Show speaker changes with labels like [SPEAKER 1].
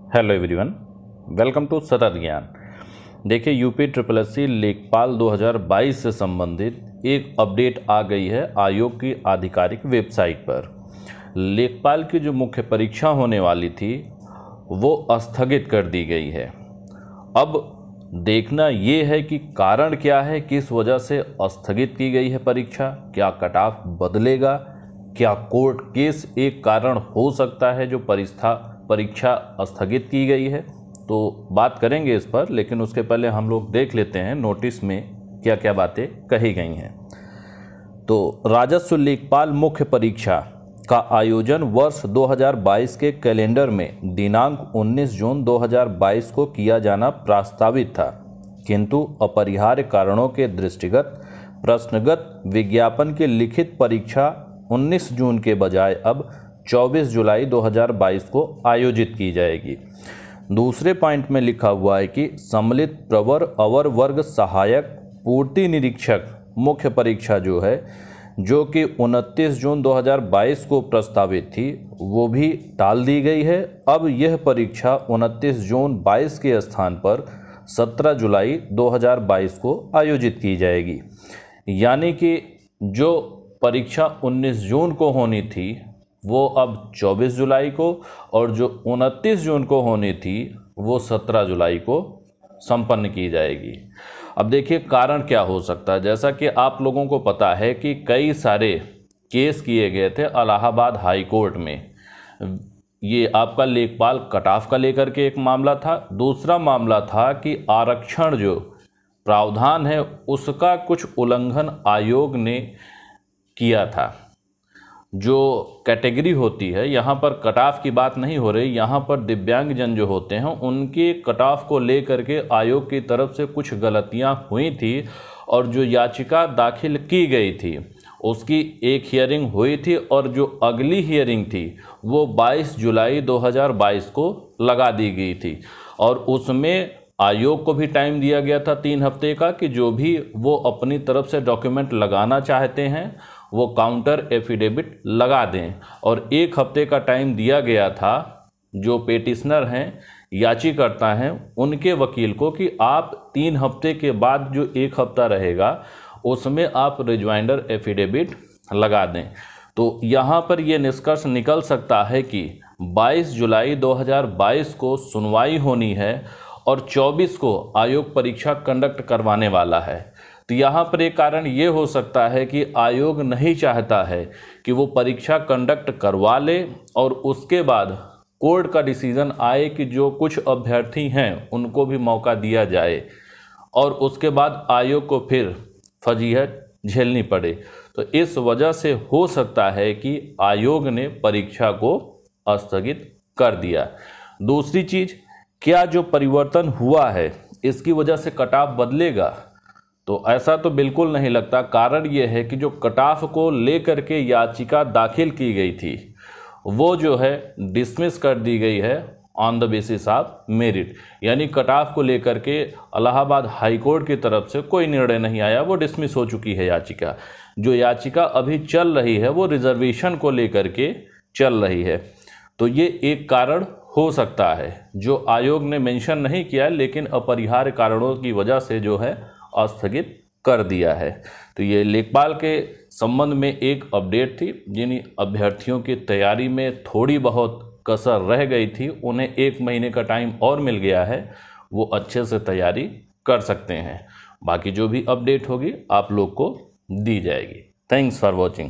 [SPEAKER 1] Hello everyone, welcome to सतत ज्ञान। देखिए, यूपी SSSC लेखपाल 2022 से संबंधित एक अपडेट आ गई है आयोग की आधिकारिक वेबसाइट पर। लेखपाल की जो मुख्य परीक्षा होने वाली थी वो स्थगित कर दी गई है। अब देखना ये है कि कारण क्या है, किस वजह से स्थगित की गई है परीक्षा। क्या कट ऑफ बदलेगा, क्या कोर्ट केस एक कारण हो सकता है जो परीक्षा स्थगित की गई है, तो बात करेंगे इस पर। लेकिन उसके पहले हम लोग देख लेते हैं नोटिस में क्या क्या बातें कही गई हैं। तो राजस्व लेखपाल मुख्य परीक्षा का आयोजन वर्ष 2022 के कैलेंडर में दिनांक 19 जून 2022 को किया जाना प्रस्तावित था, किंतु अपरिहार्य कारणों के दृष्टिगत प्रश्नगत विज्ञापन की लिखित परीक्षा 19 जून के बजाय अब 24 जुलाई 2022 को आयोजित की जाएगी। दूसरे पॉइंट में लिखा हुआ है कि सम्मिलित प्रवर अवर वर्ग सहायक पूर्ति निरीक्षक मुख्य परीक्षा जो कि 29 जून 2022 को प्रस्तावित थी, वो भी टाल दी गई है। अब यह परीक्षा 29 जून 22 के स्थान पर 17 जुलाई 2022 को आयोजित की जाएगी। यानी कि जो परीक्षा 19 जून को होनी थी वो अब 24 जुलाई को, और जो 29 जून को होनी थी वो 17 जुलाई को संपन्न की जाएगी। अब देखिए, कारण क्या हो सकता है। जैसा कि आप लोगों को पता है कि कई सारे केस किए गए थे इलाहाबाद हाई कोर्ट में। ये आपका लेखपाल कट ऑफ का लेकर के एक मामला था। दूसरा मामला था कि आरक्षण जो प्रावधान है उसका कुछ उल्लंघन आयोग ने किया था। जो कैटेगरी होती है, यहाँ पर कट ऑफ की बात नहीं हो रही, यहाँ पर दिव्यांगजन जो होते हैं उनके कट ऑफ को लेकर के आयोग की तरफ से कुछ गलतियाँ हुई थी, और जो याचिका दाखिल की गई थी उसकी एक हियरिंग हुई थी, और जो अगली हियरिंग थी वो 22 जुलाई 2022 को लगा दी गई थी। और उसमें आयोग को भी टाइम दिया गया था 3 हफ्ते का कि जो भी वो अपनी तरफ से डॉक्यूमेंट लगाना चाहते हैं वो काउंटर एफिडेविट लगा दें। और 1 हफ्ते का टाइम दिया गया था जो पेटिशनर हैं, याचिकाकर्ता हैं, उनके वकील को कि आप 3 हफ्ते के बाद जो 1 हफ्ता रहेगा उसमें आप रिजवाइंडर एफिडेविट लगा दें। तो यहाँ पर ये निष्कर्ष निकल सकता है कि 22 जुलाई 2022 को सुनवाई होनी है और 24 को आयोग परीक्षा कंडक्ट करवाने वाला है। तो यहाँ पर एक कारण ये हो सकता है कि आयोग नहीं चाहता है कि वो परीक्षा कंडक्ट करवा ले और उसके बाद कोर्ट का डिसीजन आए कि जो कुछ अभ्यर्थी हैं उनको भी मौका दिया जाए, और उसके बाद आयोग को फिर फजीहत झेलनी पड़े। तो इस वजह से हो सकता है कि आयोग ने परीक्षा को स्थगित कर दिया। दूसरी चीज़, क्या जो परिवर्तन हुआ है इसकी वजह से कट ऑफ बदलेगा? तो ऐसा तो बिल्कुल नहीं लगता। कारण ये है कि जो कट ऑफ को लेकर के याचिका दाखिल की गई थी वो जो है डिसमिस कर दी गई है on the basis of merit. यानी कट ऑफ को लेकर के इलाहाबाद हाई कोर्ट की तरफ से कोई निर्णय नहीं आया, वो डिसमिस हो चुकी है याचिका। जो याचिका अभी चल रही है वो रिजर्वेशन को लेकर के चल रही है। तो ये एक कारण हो सकता है जो आयोग ने मेंशन नहीं किया, लेकिन अपरिहार्य कारणों की वजह से जो है स्थगित कर दिया है। तो ये लेखपाल के संबंध में एक अपडेट थी। जिन अभ्यर्थियों की तैयारी में थोड़ी बहुत कसर रह गई थी उन्हें 1 महीने का टाइम और मिल गया है, वो अच्छे से तैयारी कर सकते हैं। बाकी जो भी अपडेट होगी आप लोग को दी जाएगी। Thanks for watching.